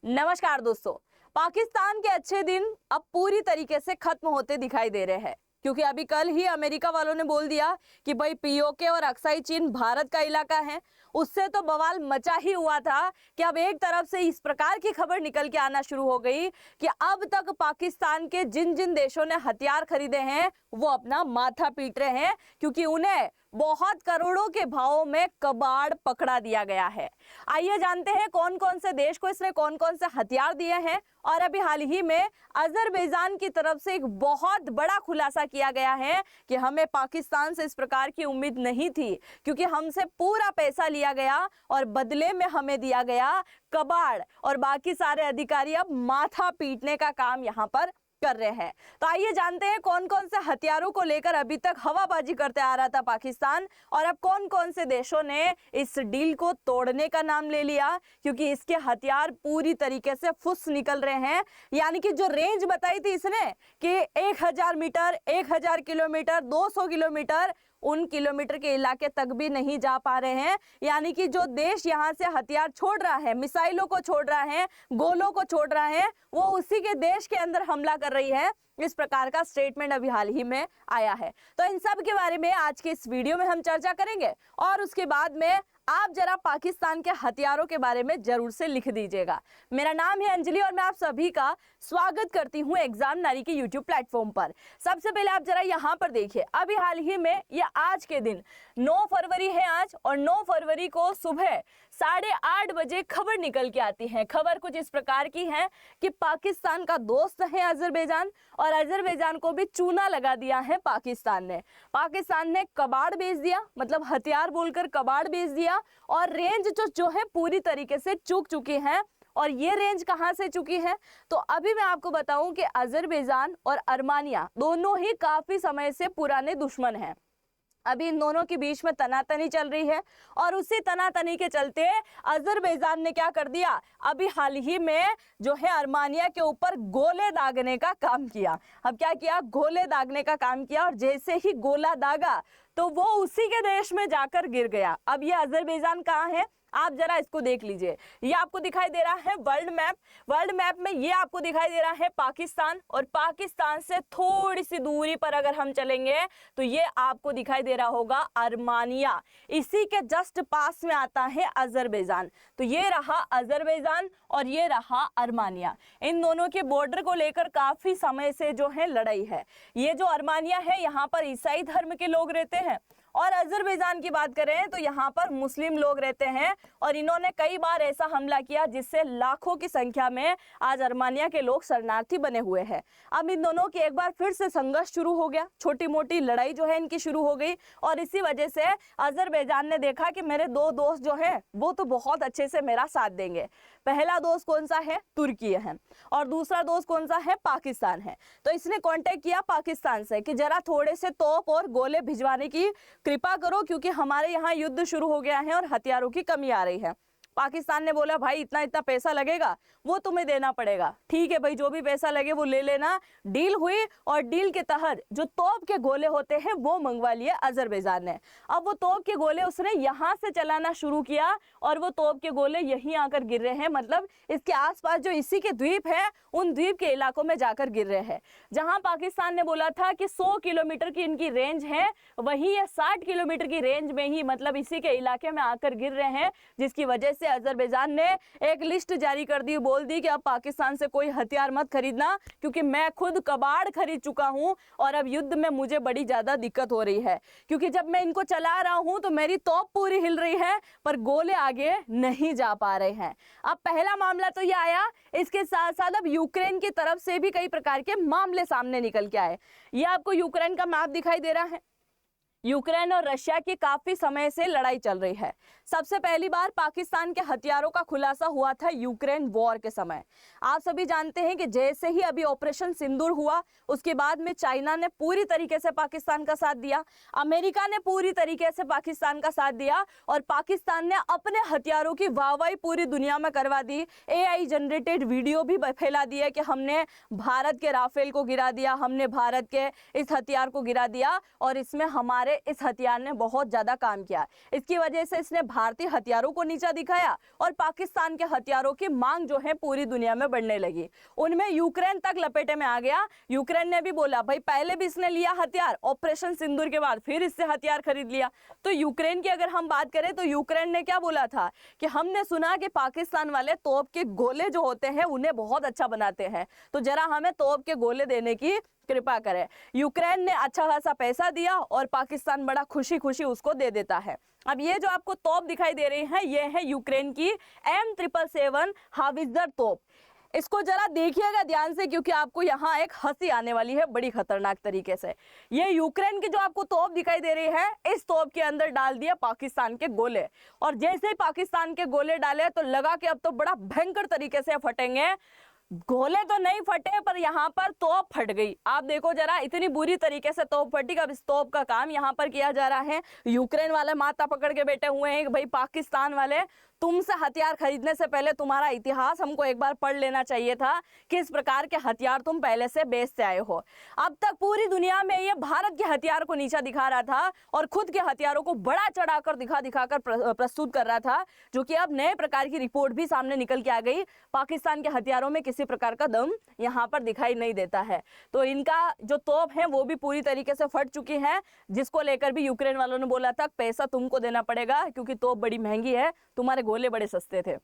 नमस्कार दोस्तों। पाकिस्तान के अच्छे दिन अब पूरी तरीके से खत्म होते दिखाई दे रहे हैं, क्योंकि अभी कल ही अमेरिका वालों ने बोल दिया कि भाई पीओके और अक्साई चीन भारत का इलाका है। उससे तो बवाल मचा ही हुआ था कि अब एक तरफ से इस प्रकार की खबर निकल के आना शुरू हो गई कि अब तक पाकिस्तान के जिन जिन देशों ने हथियार खरीदे हैं वो अपना माथा पीट रहे हैं, क्योंकि उन्हें बहुत करोड़ों के भावों में कबाड़ पकड़ा दिया गया है। आइए जानते हैं कौन कौन से देश को इसने कौन कौन से हथियार दिए हैं। और अभी हाल ही में अजरबैजान की तरफ से एक बहुत बड़ा खुलासा किया गया है कि हमें पाकिस्तान से इस प्रकार की उम्मीद नहीं थी, क्योंकि हमसे पूरा पैसा लिया गया और बदले में हमें दिया गया कबाड़, और बाकी सारे अधिकारी अब माथा पीटने का काम यहाँ पर कर रहे हैं। तो आइए जानते हैं कौन कौन से हथियारों को लेकर अभी तक हवाबाजी करते आ रहा था पाकिस्तान, और अब कौन कौन से देशों ने इस डील को तोड़ने का नाम ले लिया, क्योंकि इसके हथियार पूरी तरीके से फुस निकल रहे हैं। यानी कि जो रेंज बताई थी इसने कि 1000 मीटर, 1000 किलोमीटर, 200 किलोमीटर, उन किलोमीटर के इलाके तक भी नहीं जा पा रहे हैं। यानी कि जो देश यहाँ से हथियार छोड़ रहा है, मिसाइलों को छोड़ रहा है, गोलों को छोड़ रहा है, वो उसी के देश के अंदर हमला कर रही है। इस प्रकार का स्टेटमेंट अभी हाल ही में आया है। तो इन सब के बारे में आज के इस वीडियो में हम चर्चा करेंगे, और उसके बाद में आप जरा पाकिस्तान के हथियारों के बारे में जरूर से लिख दीजिएगा। मेरा नाम है अंजलि और मैं आप सभी का स्वागत करती हूं एग्जाम नारी के यूट्यूब प्लेटफॉर्म पर। सबसे पहले आप जरा यहां पर देखिए, अभी हाल ही में या आज के दिन 9 फरवरी है आज, और 9 फरवरी को सुबह 8:30 बजे खबर निकल के आती है। खबर कुछ इस प्रकार की है कि पाकिस्तान का दोस्त है अजरबैजान, और अजरबैजान को भी चूना लगा दिया है पाकिस्तान ने कबाड़ बेच दिया, मतलब हथियार बोलकर कबाड़ बेच दिया, और रेंज जो है पूरी तरीके से चूक चुकी है। और ये रेंज कहां से चुकी है, तो अभी मैं आपको बताऊं कि अजरबैजान और अर्मानिया दोनों ही काफी समय से पुराने दुश्मन हैं। अभी इन दोनों के बीच में तनातनी चल रही है, और उसी तनातनी के चलते अजरबैजान ने क्या कर दिया, अभी हाल ही में जो है अर्मानिया के ऊपर गोले दागने का काम किया। अब क्या किया, गोले दागने का काम किया, और जैसे ही गोला दागा तो वो उसी के देश में जाकर गिर गया। अब ये अजरबैजान कहाँ है, आप जरा इसको देख लीजिए। ये आपको दिखाई दे रहा है वर्ल्ड मैप। वर्ल्ड मैप में ये आपको दिखाई दे रहा है पाकिस्तान, और पाकिस्तान से थोड़ी सी दूरी पर अगर हम चलेंगे तो ये आपको दिखाई दे रहा होगा अर्मानिया। इसी के जस्ट पास में आता है अजरबैजान। तो ये रहा अजरबैजान और ये रहा अर्मानिया। इन दोनों के बॉर्डर को लेकर काफी समय से जो है लड़ाई है। ये जो अर्मानिया है यहाँ पर ईसाई धर्म के लोग रहते हैं, और अजरबैजान की बात करें तो यहाँ पर मुस्लिम लोग रहते हैं, और इन्होंने कई बार ऐसा हमला किया जिससे लाखों की संख्या में आज अर्मानिया के लोग शरणार्थी बने हुए हैं। अब इन दोनों की एक बार फिर से संघर्ष शुरू हो गया, छोटी मोटी लड़ाई जो है इनकी शुरू हो गई, और इसी वजह से अजरबैजान ने देखा कि मेरे दो दोस्त जो हैं वो तो बहुत अच्छे से मेरा साथ देंगे। पहला दोस्त कौन सा है, तुर्की है, और दूसरा दोस्त कौन सा है, पाकिस्तान है। तो इसने कांटेक्ट किया पाकिस्तान से कि जरा थोड़े से तोप और गोले भिजवाने की कृपा करो, क्योंकि हमारे यहाँ युद्ध शुरू हो गया है और हथियारों की कमी आ रही है। पाकिस्तान ने बोला भाई इतना इतना पैसा लगेगा, वो तुम्हें देना पड़ेगा। ठीक है भाई, जो भी पैसा लगे वो ले लेना। डील हुई, और डील के तहत जो तोप के गोले होते हैं वो मंगवा लिए अजरबैजान ने। अब वो तोप के गोले उसने यहाँ से चलाना शुरू किया, और वो तोप के गोले यहीं आकर गिर रहे हैं, मतलब इसके आसपास जो इसी के द्वीप है उन द्वीप के इलाकों में जाकर गिर रहे हैं। जहां पाकिस्तान ने बोला था कि 100 किलोमीटर की इनकी रेंज है, वहीं ये 60 किलोमीटर की रेंज में ही, मतलब इसी के इलाके में आकर गिर रहे हैं, जिसकी वजह से अजरबैजान ने एक लिस्ट जारी कर दी, बोल दी कि अब पाकिस्तान से कोई हथियार मत खरीदना, क्योंकि मैं खुद कबाड़ खरीद चुका हूं, और अब युद्ध में मुझे बड़ी ज्यादा दिक्कत हो रही है, क्योंकि जब मैं इनको चला रहा हूं तो मेरी तोप पूरी हिल रही है, पर गोले आगे नहीं जा पा रहे हैं। अब पहला मामला तो ये आया, इसके साथ साथ अब यूक्रेन की तरफ से भी कई प्रकार के मामले सामने निकल के आए। ये आपको यूक्रेन का मैप दिखाई दे रहा है। यूक्रेन और रशिया की काफी समय से लड़ाई चल रही है। सबसे पहली बार पाकिस्तान के हथियारों का खुलासा हुआ था यूक्रेन वॉर के समय। आप सभी जानते हैं कि जैसे ही अभी ऑपरेशन सिंदूर हुआ, उसके बाद में चाइना ने पूरी तरीके से पाकिस्तान का साथ दिया, अमेरिका ने पूरी तरीके से पाकिस्तान का साथ दिया, और पाकिस्तान ने अपने हथियारों की वाहवाही पूरी दुनिया में करवा दी। AI जनरेटेड वीडियो भी फैला दिया कि हमने भारत के राफेल को गिरा दिया, हमने भारत के इस हथियार को गिरा दिया, और इसमें हमारे इस हथियार ने बहुत ज्यादा काम किया। इसकी वजह से इसने भारतीय हथियारों को नीचा दिखाया और पाकिस्तान के हथियारों की मांग जो है पूरी दुनिया में बढ़ने लगी। उनमें यूक्रेन तक लपेटे में आ गया। यूक्रेन ने भी बोला भाई पहले भी इसने लिया हथियार, ऑपरेशन सिंदूर के बाद फिर इससे हथियार खरीद लिया। तो यूक्रेन की अगर हम बात करें तो यूक्रेन ने क्या बोला था कि हमने सुना कि पाकिस्तान वाले तोप के गोले जो होते हैं उन्हें बहुत अच्छा बनाते हैं, तो जरा हमें तोप के गोले देने की कृपा करें। यूक्रेन ने अच्छा खासा पैसा दिया और पाकिस्तान बड़ा खुशी खुशी उसको दे देता है। अब ये जो आपको तोप दिखाई दे रही है ये है यूक्रेन की M777 हावित्जर तोप। इसको जरा देखिएगा ध्यान से क्योंकि आपको यहाँ एक हंसी आने वाली है बड़ी खतरनाक तरीके से। ये यूक्रेन की जो आपको तोप दिखाई दे रही है इस तोप के अंदर डाल दिया पाकिस्तान के गोले, और जैसे ही पाकिस्तान के गोले डाले तो लगा कि अब तो बड़ा भयंकर तरीके से फटेंगे। गोले तो नहीं फटे पर यहाँ पर तोप फट गई। आप देखो जरा इतनी बुरी तरीके से तोप फटी। अब इस तोप का काम यहाँ पर किया जा रहा है। यूक्रेन वाले माथा पकड़ के बैठे हुए हैं कि भाई पाकिस्तान वाले तुमसे हथियार खरीदने से पहले तुम्हारा इतिहास हमको एक बार पढ़ लेना चाहिए था, किस प्रकार के हथियार तुम पहले से बेचते आए हो। अब तक पूरी दुनिया में ये भारत के हथियार को नीचा दिखा रहा था और खुद के हथियारों को बड़ा चढ़ाकर दिखाकर प्रस्तुत कर रहा था, जो कि अब नए प्रकार की रिपोर्ट भी सामने निकल के आ गई। पाकिस्तान के हथियारों में किसी प्रकार का दम यहाँ पर दिखाई नहीं देता है। तो इनका जो तोप है वो भी पूरी तरीके से फट चुकी है, जिसको लेकर भी यूक्रेन वालों ने बोला था पैसा तुमको देना पड़ेगा क्योंकि तोप बड़ी महंगी है, तुम्हारे गोले बड़े सस्ते थे।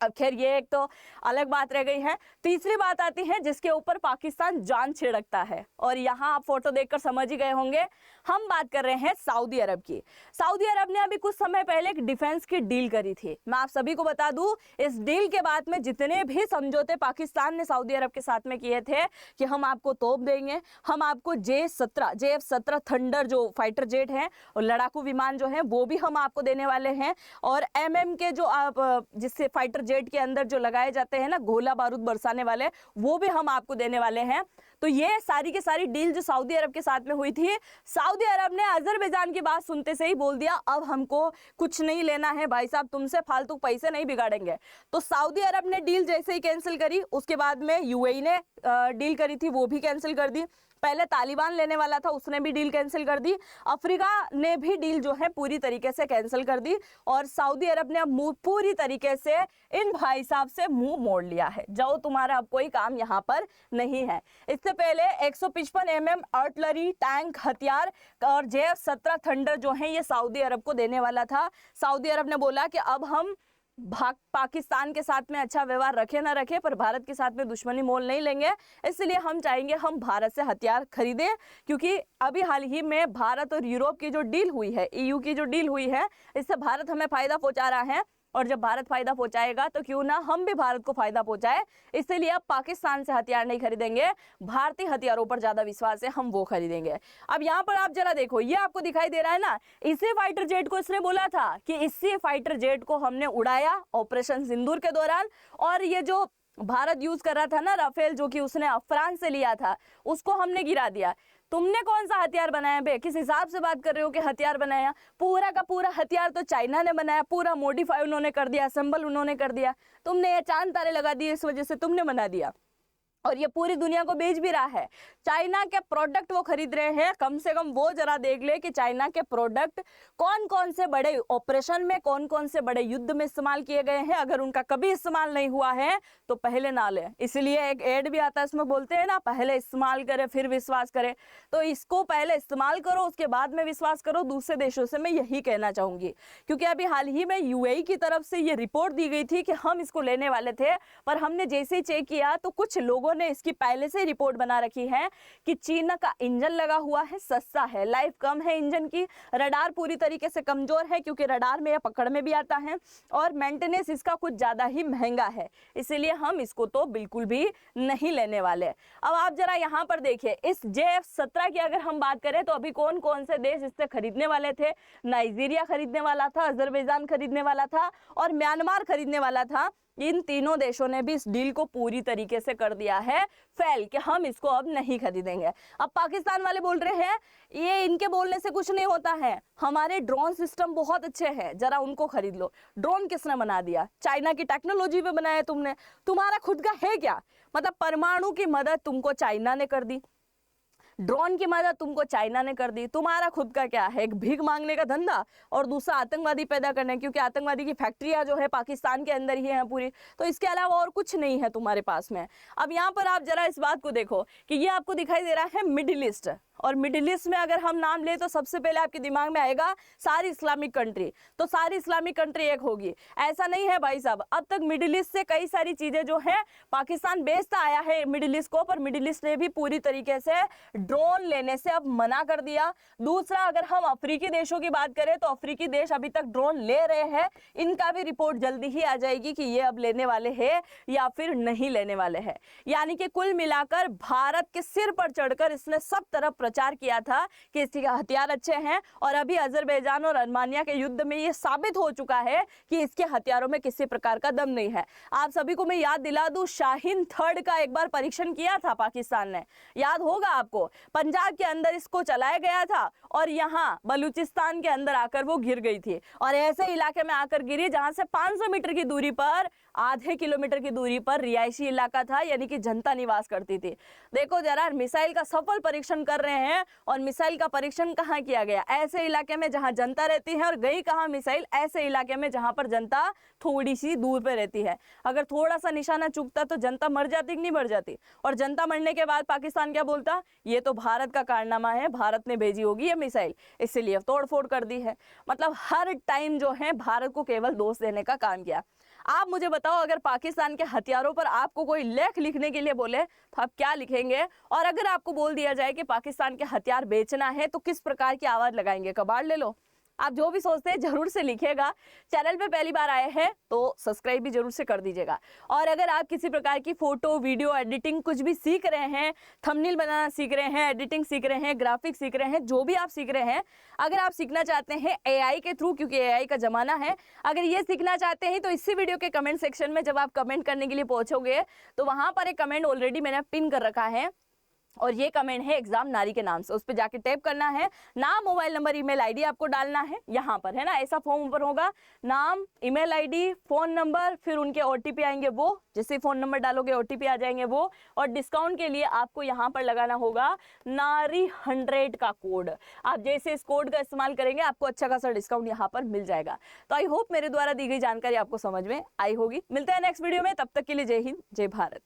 अब खैर ये एक तो अलग बात रह गई है। तीसरी बात आती है जिसके ऊपर पाकिस्तान जान छिड़कता है, और यहाँ आप फोटो देखकर समझ ही गए होंगे, हम बात कर रहे हैं सऊदी अरब की। सऊदी अरब ने अभी कुछ समय पहले एक डिफेंस की डील करी थी। मैं आप सभी को बता दूं इस डील के बाद में जितने भी समझौते पाकिस्तान ने सऊदी अरब के साथ में किए थे कि हम आपको तोप देंगे, हम आपको JF-17 थंडर जो फाइटर जेट है और लड़ाकू विमान जो है वो भी हम आपको देने वाले हैं, और MM के जो आप जिससे फाइटर जेट के अंदर जो लगाए जाते हैं ना गोला बारूद बरसाने वाले, वो भी हम आपको देने वाले हैं। तो ये सारी की सारी डील जो सऊदी अरब के साथ में हुई थी, सऊदी अरब ने अजरबैजान की बात सुनते से ही बोल दिया अब हमको कुछ नहीं लेना है भाई साहब, तुमसे फालतू पैसे नहीं बिगाड़ेंगे। तो सऊदी अरब ने डील जैसे ही कैंसिल करी, उसके बाद में UAE ने डील करी थी वो भी कैंसिल कर दी। पहले तालिबान लेने वाला था उसने भी डील कैंसिल कर दी। अफ्रीका ने भी डील जो है पूरी तरीके से कैंसिल कर दी, और सऊदी अरब ने अब पूरी तरीके से इन भाई साहब से मुंह मोड़ लिया है, जाओ तुम्हारा अब कोई काम यहाँ पर नहीं है। इससे पहले 155 mm आर्टिलरी टैंक हथियार और JF-17 थंडर जो है ये सऊदी अरब को देने वाला था। सऊदी अरब ने बोला कि अब हम पाकिस्तान के साथ में अच्छा व्यवहार रखे ना रखे पर भारत के साथ में दुश्मनी मोल नहीं लेंगे, इसलिए हम चाहेंगे हम भारत से हथियार खरीदें, क्योंकि अभी हाल ही में भारत और यूरोप की जो डील हुई है, EU की जो डील हुई है, इससे भारत हमें फायदा पहुंचा रहा है, और जब भारत फायदा पहुंचाएगा तो क्यों ना हम भी भारत को फायदा पहुंचाए। इसलिए अब पाकिस्तान से हथियार नहीं खरीदेंगे, भारतीय हथियारों पर ज्यादा विश्वास है, हम वो खरीदेंगे। अब यहाँ पर आप जरा देखो, ये आपको दिखाई दे रहा है ना, इसी फाइटर जेट को इसने बोला था कि इसी फाइटर जेट को हमने उड़ाया ऑपरेशन सिंदूर के दौरान, और ये जो भारत यूज कर रहा था ना राफेल, जो कि उसने फ्रांस से लिया था, उसको हमने गिरा दिया। तुमने कौन सा हथियार बनाया बे, किस हिसाब से बात कर रहे हो कि हथियार बनाया? पूरा का पूरा हथियार तो चाइना ने बनाया, पूरा मॉडिफाई उन्होंने कर दिया, असेंबल उन्होंने कर दिया, तुमने ये चांद तारे लगा दिए, इस वजह से तुमने बना दिया, और ये पूरी दुनिया को बेच भी रहा है। चाइना के प्रोडक्ट वो खरीद रहे हैं, कम से कम वो जरा देख ले कि चाइना के प्रोडक्ट कौन कौन से बड़े ऑपरेशन में, कौन कौन से बड़े युद्ध में इस्तेमाल किए गए हैं। अगर उनका कभी इस्तेमाल नहीं हुआ है तो पहले ना ले। इसलिए एक एड भी आता है, इसमें बोलते हैं ना पहले इस्तेमाल करे फिर विश्वास करे, तो इसको पहले इस्तेमाल करो उसके बाद में विश्वास करो। दूसरे देशों से मैं यही कहना चाहूंगी, क्योंकि अभी हाल ही में UAE की तरफ से ये रिपोर्ट दी गई थी कि हम इसको लेने वाले थे, पर हमने जैसे ही चेक किया तो कुछ लोगों ने इसकी पहले से रिपोर्ट बना रखी है कि चीन का इंजन लगा हुआ है, सस्ता है, लाइफ कम है इंजन की, रडार पूरी तरीके से कमजोर है क्योंकि रडार में यह पकड़ में भी आता है, और मेंटेनेंस इसका कुछ ज्यादा ही महंगा है, इसलिए हम इसको तो बिल्कुल भी नहीं लेने वाले। अब आप जरा यहाँ पर देखिए, इस JF-17 की अगर हम बात करें तो अभी कौन कौन से देश इससे खरीदने वाले थे? नाइजीरिया खरीदने वाला था, अजरबैजान खरीदने वाला था, और म्यांमार खरीदने वाला था। इन तीनों देशों ने भी इस डील को पूरी तरीके से कर दिया है फेल, कि हम इसको अब नहीं खरीदेंगे। अब पाकिस्तान वाले बोल रहे हैं ये इनके बोलने से कुछ नहीं होता है, हमारे ड्रोन सिस्टम बहुत अच्छे हैं, जरा उनको खरीद लो। ड्रोन किसने बना दिया? चाइना की टेक्नोलॉजी पे बनाया तुमने, तुम्हारा खुद का है क्या? मतलब परमाणु की मदद तुमको चाइना ने कर दी, ड्रोन की मदद तुमको चाइना ने कर दी, तुम्हारा खुद का क्या है, एक भीख मांगने का धंधा और दूसरा आतंकवादी पैदा करना, क्योंकि आतंकवादी की फैक्ट्रियां जो है पाकिस्तान के अंदर ही है पूरी, तो इसके अलावा और कुछ नहीं है तुम्हारे पास में। अब यहाँ पर आप जरा इस बात को देखो कि ये आपको दिखाई दे रहा है मिडिल ईस्ट, और मिडिल ईस्ट में अगर हम नाम ले तो सबसे पहले आपके दिमाग में आएगा सारी इस्लामिक कंट्री, तो सारी इस्लामिक कंट्री एक होगी, ऐसा नहीं है भाई साहब। अब तक मिडिल ईस्ट से कई सारी चीजें जो है पाकिस्तान बेचता आया है मिडिल ईस्ट को, पर मिडिल ईस्ट ने भी पूरी तरीके से ड्रोन लेने से अब मना कर दिया। दूसरा, अगर हम अफ्रीकी देशों की बात करें तो अफ्रीकी देश अभी तक ड्रोन ले रहे हैं, इनका भी रिपोर्ट जल्दी ही आ जाएगी कि ये अब लेने वाले हैं या फिर नहीं लेने वाले हैं। यानी कि कुल मिलाकर भारत के सिर पर चढ़कर इसने सब तरफ प्रचार किया था कि इसके हथियार अच्छे हैं, और अभी अजरबैजान और अर्मानिया के युद्ध में ये साबित हो चुका है कि इसके हथियारों में किसी प्रकार का दम नहीं है। आप सभी को मैं याद दिला दूं, शाहीन 3 का एक बार परीक्षण किया था पाकिस्तान ने, याद होगा आपको, पंजाब के अंदर इसको चलाया गया था और यहाँ बलूचिस्तान के अंदर आकर वो गिर गई थी, और ऐसे इलाके में आकर गिरी जहां से 500 मीटर की दूरी पर, आधे किलोमीटर की दूरी पर रिहायशी इलाका था, यानी कि जनता निवास करती थी। देखो जरा, मिसाइल का सफल परीक्षण कर रहे हैं, और मिसाइल का परीक्षण कहाँ किया गया, ऐसे इलाके में जहां जनता रहती है, और गई कहाँ मिसाइल, ऐसे इलाके में जहां पर जनता थोड़ी सी दूर पे रहती है। अगर थोड़ा सा निशाना चूकता तो जनता मर जाती कि नहीं मर जाती, और जनता मरने के बाद पाकिस्तान क्या बोलता, ये तो भारत का कारनामा है, भारत ने भेजी होगी ये मिसाइल, इसीलिए तोड़फोड़ कर दी है। मतलब हर टाइम जो है भारत को केवल दोष देने का काम किया। आप मुझे बताओ, अगर पाकिस्तान के हथियारों पर आपको कोई लेख लिखने के लिए बोले तो आप क्या लिखेंगे, और अगर आपको बोल दिया जाए कि पाकिस्तान के हथियार बेचना है तो किस प्रकार की आवाज लगाएंगे, कबाड़ ले लो। आप जो भी सोचते हैं जरूर से लिखिएगा। चैनल पे पहली बार आए हैं तो सब्सक्राइब भी जरूर से कर दीजिएगा। और अगर आप किसी प्रकार की फोटो वीडियो एडिटिंग कुछ भी सीख रहे हैं, थंबनेल बनाना सीख रहे हैं, एडिटिंग सीख रहे हैं, ग्राफिक्स सीख रहे हैं, जो भी आप सीख रहे हैं, अगर आप सीखना चाहते हैं AI के थ्रू, क्योंकि AI का जमाना है, अगर ये सीखना चाहते हैं तो इसी वीडियो के कमेंट सेक्शन में जब आप कमेंट करने के लिए पहुंचोगे तो वहां पर एक कमेंट ऑलरेडी मैंने पिन कर रखा है, और ये कमेंट है एग्जाम नारी के नाम से, उस पर जाके टैप करना है, नाम, मोबाइल नंबर, ईमेल आईडी आपको डालना है यहाँ पर, है ना, ऐसा फॉर्म ऊपर होगा, नाम, ईमेल आईडी, फोन नंबर, फिर उनके OTP आएंगे, वो जैसे फोन नंबर डालोगे OTP आ जाएंगे वो, और डिस्काउंट के लिए आपको यहाँ पर लगाना होगा नारी 100 का कोड। आप जैसे इस कोड का इस्तेमाल करेंगे आपको अच्छा खासा डिस्काउंट यहाँ पर मिल जाएगा। तो आई होप मेरे द्वारा दी गई जानकारी आपको समझ में आई होगी। मिलते हैं नेक्स्ट वीडियो में, तब तक के लिए जय हिंद, जय भारत।